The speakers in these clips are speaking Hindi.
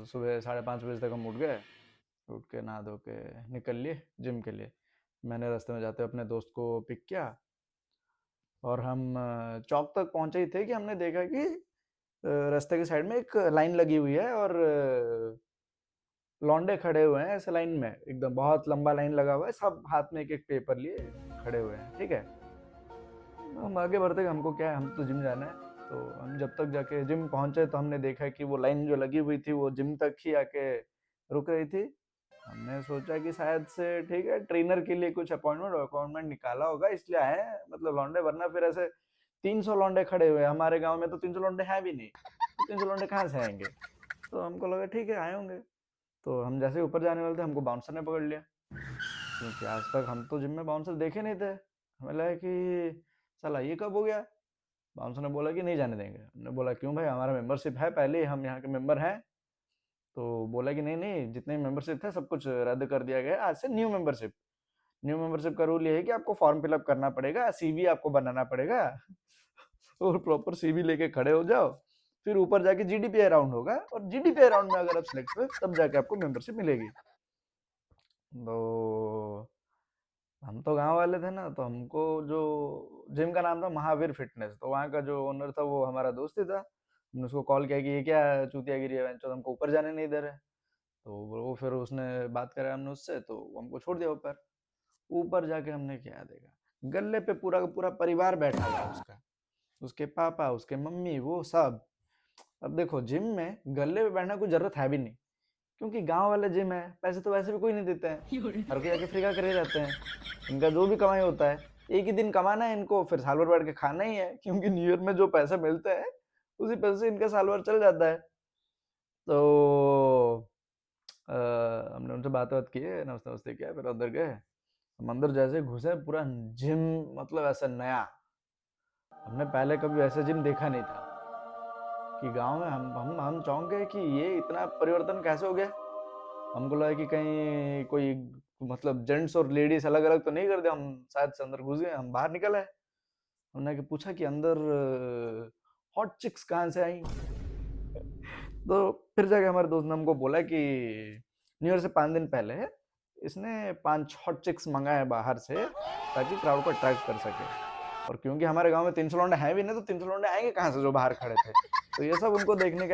सुबह 5:30 बजे तक हम उठ गए। उठ के नहा धो के निकल लिए जिम के लिए। मैंने रास्ते में जाते अपने दोस्त को पिक किया और हम चौक तक पहुंचे ही थे कि हमने देखा कि रास्ते के साइड में एक लाइन लगी हुई है और लौंडे खड़े हुए हैं ऐसे लाइन में, एकदम बहुत लंबा लाइन लगा हुआ है, सब हाथ में एक एक पेपर लिए खड़े हुए हैं। ठीक है, हम आगे बढ़ते गए, हमको क्या है, हम तो जिम जाना है। तो हम जब तक जाके जिम पहुंचे तो हमने देखा कि वो लाइन जो लगी हुई थी वो जिम तक ही आके रुक रही थी। हमने सोचा कि शायद से ठीक है, ट्रेनर के लिए कुछ अपॉइंटमेंट अपॉइंटमेंट निकाला होगा इसलिए आए हैं, मतलब लौंडे, वरना फिर ऐसे 300 लौंडे खड़े हुए हैं हमारे गांव में, तो 300 लौंडे हैं भी नहीं, तो 300 लौंडे कहाँ से आएंगे। तो हमको लगा ठीक है आए होंगे। तो हम जैसे ऊपर जाने वाले थे, हमको बाउंसर ने पकड़ लिया, क्योंकि आज तक हम तो जिम में बाउंसर देखे नहीं थे। हमें लगा कि साला ये कब हो गया। बाउंसर ने बोला कि नहीं जाने देंगे। हमने बोला क्यों भाई, हमारा मेंबरशिप है, पहले ही हम यहाँ के मेंबर हैं। तो बोला कि नहीं नहीं, जितने मेंबरशिप थे सब कुछ रद्द कर दिया गया, आज से न्यू मेंबरशिप। न्यू मेंबरशिप का रूल ये है कि आपको फॉर्म फिलअप करना पड़ेगा, सीवी आपको बनाना पड़ेगा और प्रॉपर सीवी लेके खड़े हो जाओ। फिर ऊपर जाके जीडीपीआई राउंड होगा, और जीडीपीआई राउंड में अगर आप सिलेक्ट हुए तब जाके आपको मेंबरशिप मिलेगी। तो हम तो गांव वाले थे ना, तो हमको जो जिम का नाम था महावीर फिटनेस, तो वहाँ का जो ओनर था वो हमारा दोस्त ही था। हमने उसको कॉल किया कि ये क्या चूतियागिरी है, तो हमको ऊपर जाने नहीं दे रहे। तो वो फिर उसने बात करा हमने उससे, तो वो हमको छोड़ दिया ऊपर। ऊपर जाके हमने क्या देखा, गल्ले पे पूरा का पूरा परिवार बैठा हुआ है उसका, उसके पापा, उसके मम्मी, वो सब। अब देखो, जिम में गल्ले पे बैठना कोई जरूरत है भी नहीं, क्योंकि गांव वाले जिम है, पैसे तो वैसे भी कोई नहीं देते हैं, हर कोई आके फ्री का करे रहते हैं। इनका जो भी कमाई होता है, एक ही दिन कमाना है इनको, फिर साल भर बैठ के खाना ही है, क्योंकि न्यू ईयर में जो पैसे मिलते हैं उसी पैसे से इनका साल भर चल जाता है। तो हमने उनसे बात की, नमस्ते नमस्ते किया, फिर अंदर गए। हम अंदर जैसे घुसे, पूरा जिम मतलब ऐसा नया, हमने पहले कभी वैसा जिम देखा नहीं था। कि गांव में हम चौंक गए कि ये इतना परिवर्तन कैसे हो गया। हमको लगा कि कहीं कोई मतलब जेंट्स और लेडीज अलग अलग तो नहीं कर दिया, हम शायद से अंदर घुस गए, हम बाहर निकल आए। हमने पूछा कि अंदर हॉट चिक्स कहाँ से आई। तो फिर जाके हमारे दोस्त ने हमको बोला कि न्यू ईयर से 5 दिन पहले इसने 5 हॉट चिक्स मंगाए हैं बाहर से, ताकि क्राउड को अट्रैक्ट कर सके। और क्योंकि हमारे गांव में 300 लौंडे हैं भी नहीं, तो 300 लौंडे आएंगे कहाँ से जो बाहर खड़े थे। तो ये सब उनको देखने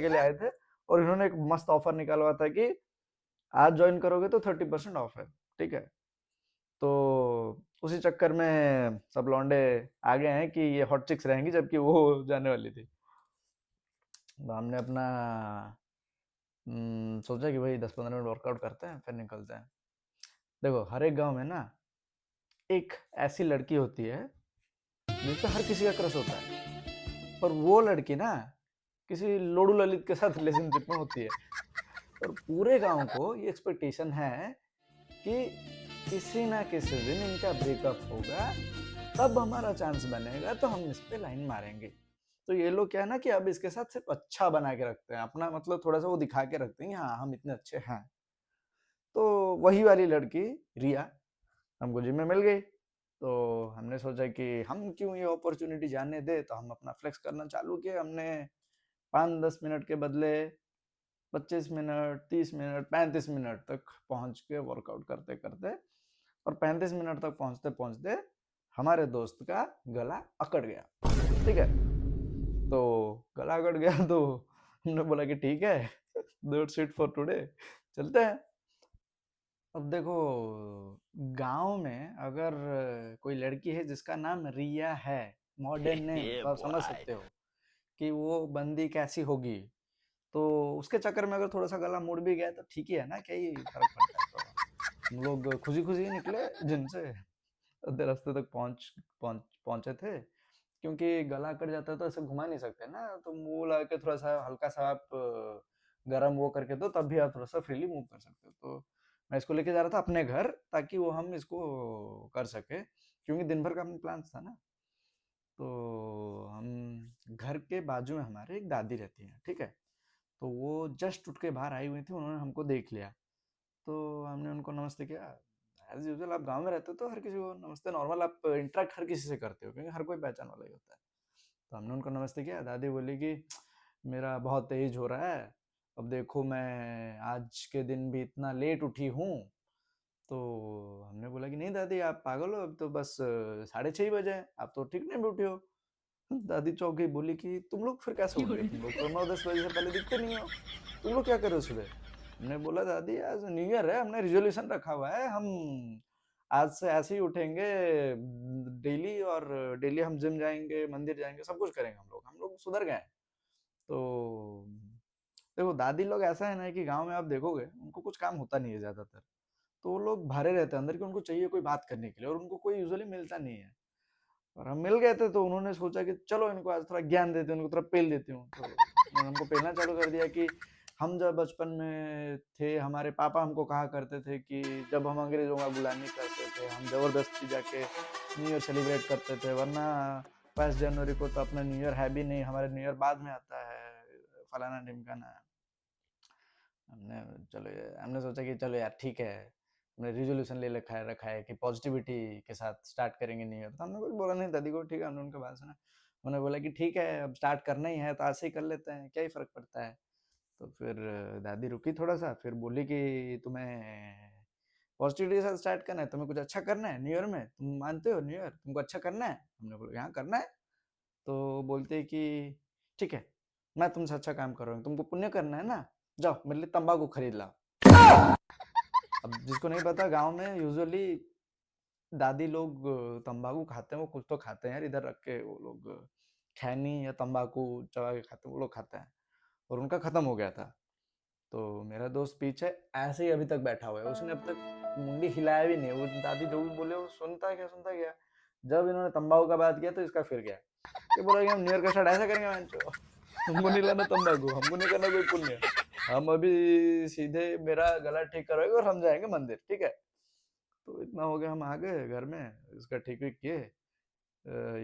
के लिए आए थे। और इन्होंने एक मस्त ऑफर निकाला हुआ था कि आज ज्वाइन करोगे तो 30% ऑफ है। ठीक है, तो उसी चक्कर में सब लौंडे आ गए हैं कि ये हॉट चिक्स रहेंगी, जबकि वो जाने वाली थी। तो हमने अपना सोचा कि भाई 10-15 मिनट वर्कआउट करते हैं फिर निकलते हैं। देखो, हर एक गांव में ना एक ऐसी लड़की होती है जिस पे हर किसी का क्रश होता है, और वो लड़की ना किसी लोडू ललित के साथ रिलेशनशिप में होती है। और पूरे गांव को ये एक्सपेक्टेशन है कि किसी ना किसी दिन इनका ब्रेकअप होगा, तब हमारा चांस बनेगा, तो हम इस पे लाइन मारेंगे। तो ये लोग क्या है ना कि अब इसके साथ सिर्फ अच्छा बना के रखते हैं, अपना मतलब थोड़ा सा वो दिखा के रखते हैं कि हाँ हम इतने अच्छे हैं। तो वही वाली लड़की रिया हमको जिम में मिल गई। तो हमने सोचा कि हम क्यों ये अपॉर्चुनिटी जाने दे, तो हम अपना फ्लेक्स करना चालू किया। हमने 5-10 मिनट के बदले 25 मिनट, 30 मिनट, 35 मिनट तक पहुंच के वर्कआउट करते करते, और 35 मिनट तक पहुंचते पहुंचते हमारे दोस्त का गला अकड़ गया। ठीक है, तो गला अकड़ गया तो हमने बोला कि ठीक है, दैट्स इट फॉर टुडे, चलते हैं। अब देखो, गांव में अगर कोई लड़की है जिसका नाम रिया है, मॉडर्न नेम, Yeah, तो आप समझ boy. सकते हो कि वो बंदी कैसी होगी। तो उसके चक्कर में अगर थोड़ा सा गला मुड़ भी गया तो ठीक ही है ना, क्या ही फर्क पड़ता है। तो हम लोग खुशी खुशी निकले जिनसे, आधे रास्ते तक पहुंचे थे। क्योंकि गला कट जाता है तो ऐसे घुमा नहीं सकते ना, तो मुंह लगा के थोड़ा सा हल्का सा आप गर्म वो करके दो, तब भी आप थोड़ा सा फ्रीली मूव कर सकते हो। तो मैं इसको लेके जा रहा था अपने घर, ताकि वो हम इसको कर सके, क्योंकि दिन भर का अपना प्लान था ना। तो हम घर के बाजू में हमारे एक दादी रहती है, ठीक है। तो वो जस्ट उठ के बाहर आई हुई थी, उन्होंने हमको देख लिया। तो हमने उनको नमस्ते किया। एज यूजुअल आप गांव में रहते हो तो हर किसी को नमस्ते नॉर्मल, आप इंटरेक्ट हर किसी से करते हो, क्योंकि हर कोई पहचान वाला ही होता है। तो हमने उनको नमस्ते किया। दादी बोली कि मेरा बहुत तेज हो रहा है अब देखो मैं आज के दिन भी इतना लेट उठी हूँ। तो हमने बोला कि नहीं दादी आप पागल हो, अब तो बस 6:30 बजे हैं, आप तो ठीक नहीं उठे हो। दादी चौंक गई, बोली कि तुम लोग फिर कैसे उठ गए, तुम लोग तो 9-10 बजे से पहले दिखते नहीं हो, तुम लोग क्या कर रहे हो सुबह। हमने बोला दादी आज न्यू ईयर है, हमने रिजोल्यूशन रखा हुआ है, हम आज से ऐसे ही उठेंगे डेली, और डेली हम जिम जाएंगे, मंदिर जाएंगे, सब कुछ करेंगे, हम लोग सुधर गए हैं। तो देखो दादी लोग ऐसा है ना कि गांव में आप देखोगे उनको कुछ काम होता नहीं है ज्यादातर, तो वो लोग भरे रहते हैं अंदर कि उनको चाहिए कोई बात करने के लिए, और उनको कोई यूजुअली मिलता नहीं है। और हम मिल गए थे तो उन्होंने सोचा कि चलो इनको आज थोड़ा ज्ञान देते हैं, उनको थोड़ा पेल देती हूँ। तो उन्होंने हमको पेलना चालू कर दिया कि हम जब बचपन में थे हमारे पापा हमको कहा करते थे कि जब हम अंग्रेजों का गुलामी करते थे हम जबरदस्ती जाके न्यू ईयर सेलिब्रेट करते थे, वरना 1 जनवरी को तो अपना न्यू ईयर है भी नहीं, हमारे न्यू ईयर बाद में आता है, फलाना ढिमकाना। हमने हमने सोचा कि चलो यार ठीक है, हमने रिजोल्यूशन ले रखा है कि पॉजिटिविटी के साथ स्टार्ट करेंगे न्यू ईयर। तो हमने कुछ बोला नहीं दादी को, ठीक है, हमने उनका बात सुना। उन्होंने बोला कि ठीक है अब स्टार्ट करना ही है तो आज से ही कर लेते हैं, क्या ही फर्क पड़ता है। तो फिर दादी रुकी थोड़ा सा, फिर बोली कि तुम्हें पॉजिटिविटी के साथ स्टार्ट करना है, तुम्हें कुछ अच्छा करना है न्यू ईयर में, तुम मानते हो न्यू ईयर तुमको अच्छा करना है। हमने बोला हाँ करना है। तो बोलते कि ठीक है, मैं तुमसे अच्छा काम कर रहा हूँ, तुमको पुण्य करना है ना, जाओ मेरे लिए तंबाकू खरीद लाओ। अब जिसको नहीं पता, गांव में यूजुअली दादी लोग तंबाकू खाते हैं, वो कुछ तो खाते हैं यार, इधर रख के वो लोग खैनी या तंबाकू चबा के खाते हैं, वो लोग खाते हैं, और उनका खत्म हो गया था। तो मेरा दोस्त पीछे ऐसे ही अभी तक बैठा हुआ है, उसने अब तक मुंडी हिलाया भी नहीं, वो दादी जो भी बोले वो सुनता गया। जब इन्होंने तंबाकू का बात किया तो इसका फिर गया, ये बोला कि हम न्यू ईयर का स्टार्ट ऐसा करेंगे मैंने, हमको नहीं लाना तंबाकू, हमको नहीं करना कोई पुण्य, हम अभी सीधे मेरा गला ठीक करवाएंगे और हम जाएंगे मंदिर, ठीक है। तो इतना हो गया, हम आ गए घर में, इसका ठीक विक किए,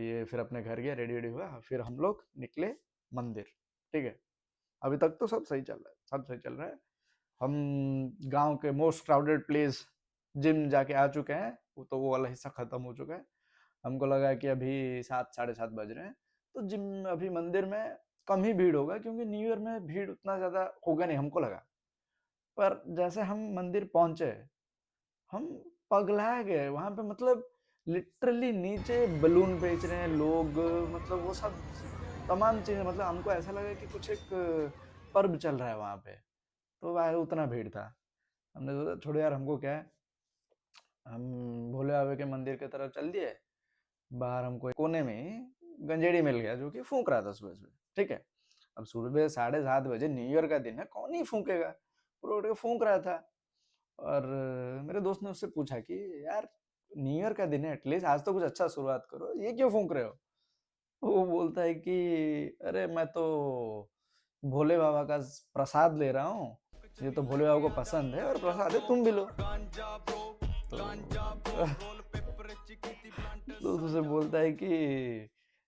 ये फिर अपने घर गया, रेडी वेडी हुआ, फिर हम लोग निकले मंदिर, ठीक है। अभी तक तो सब सही चल रहा है, सब सही चल रहा है। हम गांव के मोस्ट क्राउडेड प्लेस जिम जाके आ चुके हैं, वो तो वो वाला हिस्सा खत्म हो चुका है। हमको लगा कि अभी 7 साढ़े 7 बज रहे हैं, तो जिम अभी मंदिर में कम ही भीड़ होगा, क्योंकि न्यू ईयर में भीड़ उतना ज्यादा होगा नहीं हमको लगा। पर जैसे हम मंदिर पहुंचे, हम पगला गए वहां पे, मतलब लिटरली नीचे बलून बेच रहे हैं लोग, मतलब वो सब तमाम चीजें, मतलब हमको ऐसा लगा कि कुछ एक पर्व चल रहा है वहां पे। तो वह उतना भीड़ था, हमने सोचा छोड़ो यार, हमको क्या है, हम भोले बाबा के मंदिर की तरफ चल दिए। बाहर हमको एक कोने में गंजेड़ी मिल गया जो कि फूंक रहा था सुबह सुबह, ठीक है। अब सुबह 7:30 बजे न्यू ईयर का दिन है, कौन ही फूंकेगा, पूरा उठ के फूंक रहा था। और मेरे दोस्त ने उससे पूछा कि यार न्यू ईयर का दिन है, एटलीस्ट आज तो कुछ अच्छा शुरुआत करो, ये क्यों फूंक रहे हो। वो बोलता है कि अरे मैं तो भोले बाबा का प्रसाद ले रहा हूँ, ये तो भोले बाबा को पसंद है और प्रसाद है, तुम भी लो। तो तो उसे बोलता है कि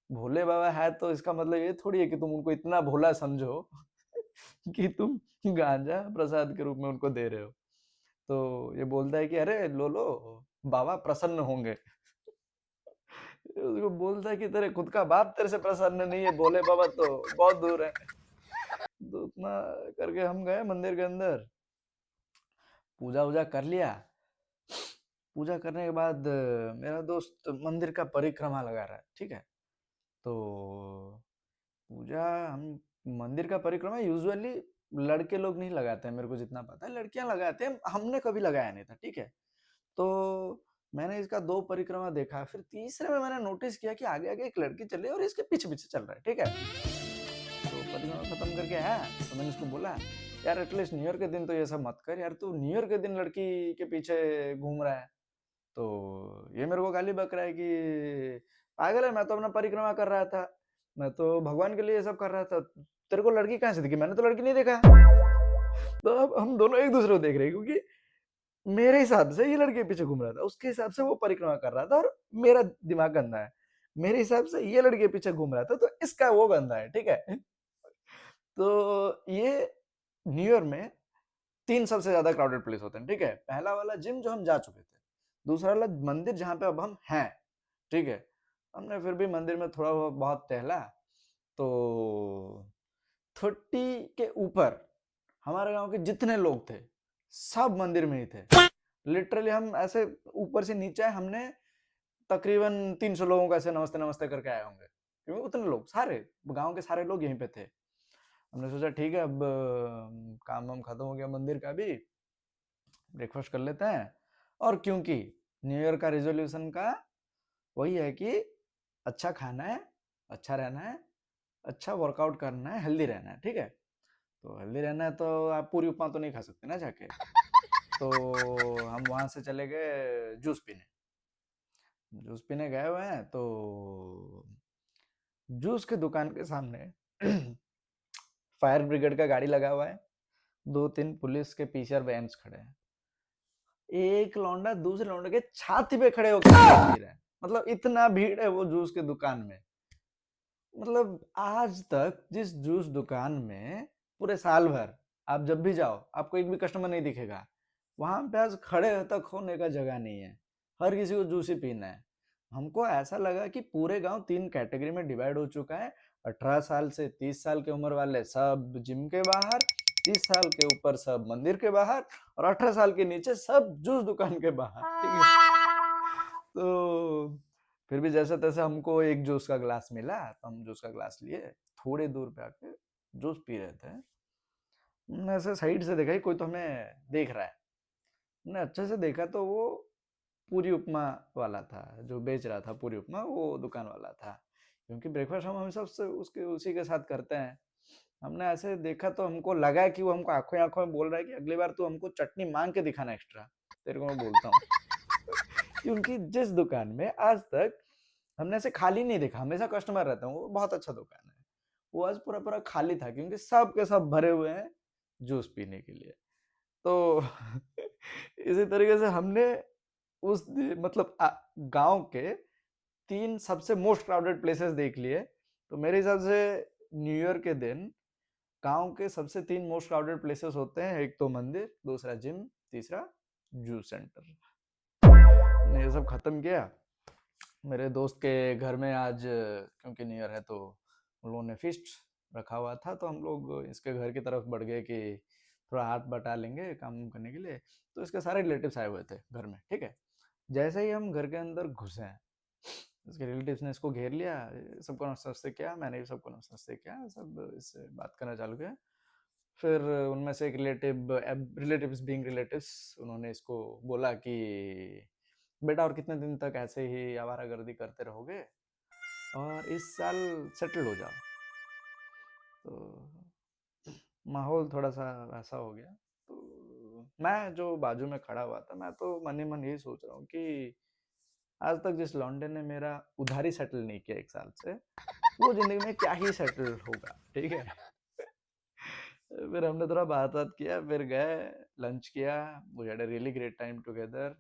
भोले बाबा है तो इसका मतलब ये थोड़ी है कि तुम उनको इतना भोला समझो कि तुम गांजा प्रसाद के रूप में उनको दे रहे हो। तो ये बोलता है कि अरे लो लो, बाबा प्रसन्न होंगे। उसको बोलता है कि तेरे खुद का बाप तेरे से प्रसन्न नहीं है, भोले बाबा तो बहुत दूर है। तो उतना करके हम गए मंदिर के अंदर, पूजा वूजा कर लिया। पूजा करने के बाद मेरा दोस्त मंदिर का परिक्रमा लगा रहा है, ठीक है। तो पूजा हम मंदिर का परिक्रमा यूजुअली लड़के लोग नहीं लगाते हैं, मेरे को जितना पता है लड़कियां लगाते हैं, हमने कभी लगाया नहीं था, ठीक है। तो मैंने इसका 2 परिक्रमा देखा, फिर तीसरे में मैंने नोटिस किया कि आगे आगे एक लड़की चल रही है और इसके पीछे पीछे चल रहा है, ठीक है। तो परिक्रमा खत्म करके आया, तो मैंने उसको बोला यार एटलीस्ट न्यू ईयर के दिन तो ये सब मत कर यार, तू न्यू ईयर के दिन लड़की के पीछे घूम रहा है। तो ये मेरे को गाली बक रहा है कि पागल है, मैं तो अपना परिक्रमा कर रहा था, मैं तो भगवान के लिए ये सब कर रहा था, तेरे को लड़की कहाँ से दिखी, मैंने तो लड़की नहीं देखा। तो अब हम दोनों एक दूसरे को देख रहे हैं, क्योंकि मेरे हिसाब से ये लड़के पीछे घूम रहा था, उसके हिसाब से वो परिक्रमा कर रहा था, और मेरा दिमाग गंदा है, मेरे हिसाब से ये लड़के पीछे घूम रहा था तो इसका वो गंदा है, ठीक है। तो ये न्यू ईयर में 3 सबसे ज्यादा क्राउडेड प्लेस होते हैं, ठीक है। पहला वाला जिम जो हम जा चुके थे, दूसरा वाला मंदिर जहां पे अब हम हैं, ठीक है। हमने फिर भी मंदिर में थोड़ा बहुत टहला, तो 30 के ऊपर हमारे गांव के जितने लोग थे सब मंदिर में ही थे। लिटरली हम ऐसे ऊपर से नीचे आए, हमने तकरीबन 300 लोगों को ऐसे नमस्ते नमस्ते करके आए होंगे, क्योंकि उतने लोग, सारे गांव के सारे लोग यहीं पे थे। हमने सोचा ठीक है, अब काम वाम खत्म हो गया मंदिर का भी, ब्रेकफास्ट कर लेते हैं। और क्योंकि न्यू ईयर का रिजोल्यूशन का वही है कि अच्छा खाना है, अच्छा रहना है, अच्छा वर्कआउट करना है, हेल्दी रहना है, ठीक है। तो हेल्दी रहना है तो आप पूरी उपमा तो नहीं खा सकते ना जाके, तो हम वहां से चले गए जूस पीने। जूस पीने गए हुए हैं तो जूस के दुकान के सामने फायर ब्रिगेड का गाड़ी लगा हुआ है, 2-3 पुलिस के पीछे वैन्स खड़े हैं। एक लौंडा दूसरे लौंडे के छाती पे खड़े होकर जूस पी रहे हैं। मतलब इतना भीड़ है वो जूस के दुकान में। मतलब आज तक जिस जूस दुकान में पूरे साल भर आप जब भी जाओ आपको एक भी कस्टमर नहीं दिखेगा, वहां पे आज खड़े तक होने का जगह नहीं है, हर किसी को जूस ही पीना है। हमको ऐसा लगा कि पूरे गांव 3 कैटेगरी में डिवाइड हो चुका है। 18 साल से 30 साल की उम्र वाले सब जिम के बाहर, 30 साल के ऊपर सब मंदिर के बाहर, और 18 साल के नीचे सब जूस दुकान के बाहर, ठीक है। तो फिर भी जैसे तैसे हमको एक जूस का ग्लास मिला, तो हम जूस का ग्लास लिए, थोड़े दूर पे आके जूस पी रहे थे। मैंने ऐसे साइड से देखा ही कोई तो हमें देख रहा है। मैंने अच्छे से देखा तो वो पूरी उपमा वाला था, जो बेच रहा था पूरी उपमा, वो दुकान वाला था। क्योंकि ब्रेकफास्ट हम हमेशा उससे उसके उसी के साथ करते हैं। हमने ऐसे देखा तो हमको लगा कि वो हमको आंखों आंखों में बोल रहा है कि अगली बार तू हमको चटनी मांग के दिखाना एक्स्ट्रा, तेरे को मैं बोलता हूँ। क्योंकि जिस दुकान में आज तक हमने ऐसे खाली नहीं देखा, हमेशा कस्टमर रहते हैं, वो बहुत अच्छा दुकान है, वो आज पूरा पूरा खाली था, क्योंकि सब के सब भरे हुए हैं जूस पीने के लिए। तो इसी तरीके से हमने उस मतलब गांव के 3 सबसे मोस्ट क्राउडेड प्लेसेस देख लिए। तो मेरे हिसाब से न्यू ईयर के दिन गांव के सबसे 3 मोस्ट क्राउडेड प्लेसेस होते हैं, एक तो मंदिर, दूसरा जिम, तीसरा जूस सेंटर। ने ये सब खत्म किया। मेरे दोस्त के घर में आज क्योंकि न्यू ईयर है तो उन लोगों ने फिस्ट रखा हुआ था, तो हम लोग इसके घर की तरफ बढ़ गए कि थोड़ा हाथ बटा लेंगे काम करने के लिए। तो इसके सारे रिलेटिव्स आए हुए थे घर में, ठीक है। जैसे ही हम घर के अंदर घुसे हैं, इसके रिलेटिव्स ने इसको घेर लिया, सबको नमस्ते किया, मैंने भी सबको नमस्ते किया, सब इससे बात करना चालू किया। फिर उनमें से एक रिलेटिव्स बीइंग रिलेटिव्स, उन्होंने इसको बोला कि बेटा और कितने दिन तक ऐसे ही आवारागर्दी करते रहोगे, और इस साल सेटल हो जाओ। तो माहौल थोड़ा सा वैसा हो गया। तो मैं जो बाजू में खड़ा हुआ था, मैं तो मन ही मन यही सोच रहा हूँ कि आज तक जिस लौंडे ने मेरा उधारी सेटल नहीं किया 1 साल से, वो जिंदगी में क्या ही सेटल होगा, ठीक है। फिर हमने थोड़ा बात बात किया, फिर गए लंच किया, we had a really great time together.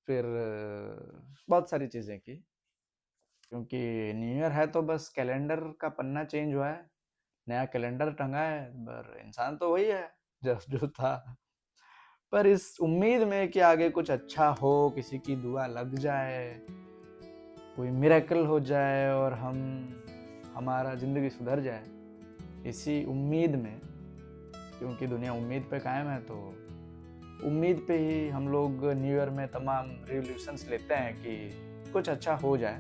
फिर बहुत सारी चीजें की, क्योंकि न्यू ईयर है तो बस कैलेंडर का पन्ना चेंज हुआ है, नया कैलेंडर टंगा है, पर इंसान तो वही है जस्ट जो था। पर इस उम्मीद में कि आगे कुछ अच्छा हो, किसी की दुआ लग जाए, कोई मिरेकल हो जाए और हमारा जिंदगी सुधर जाए, इसी उम्मीद में, क्योंकि दुनिया उम्मीद पे कायम है, तो उम्मीद पे ही हम लोग न्यू ईयर में तमाम रिवोल्यूशंस लेते हैं कि कुछ अच्छा हो जाए।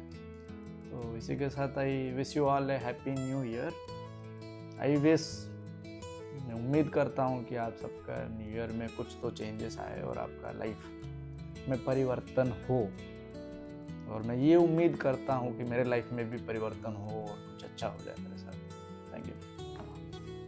तो इसी के साथ I wish you all A happy new year. I wish, मैं उम्मीद करता हूँ कि आप सबका न्यू ईयर में कुछ तो चेंजेस आए और आपका लाइफ में परिवर्तन हो, और मैं ये उम्मीद करता हूँ कि मेरे लाइफ में भी परिवर्तन हो और कुछ अच्छा हो जाए मेरे साथ। Thank you.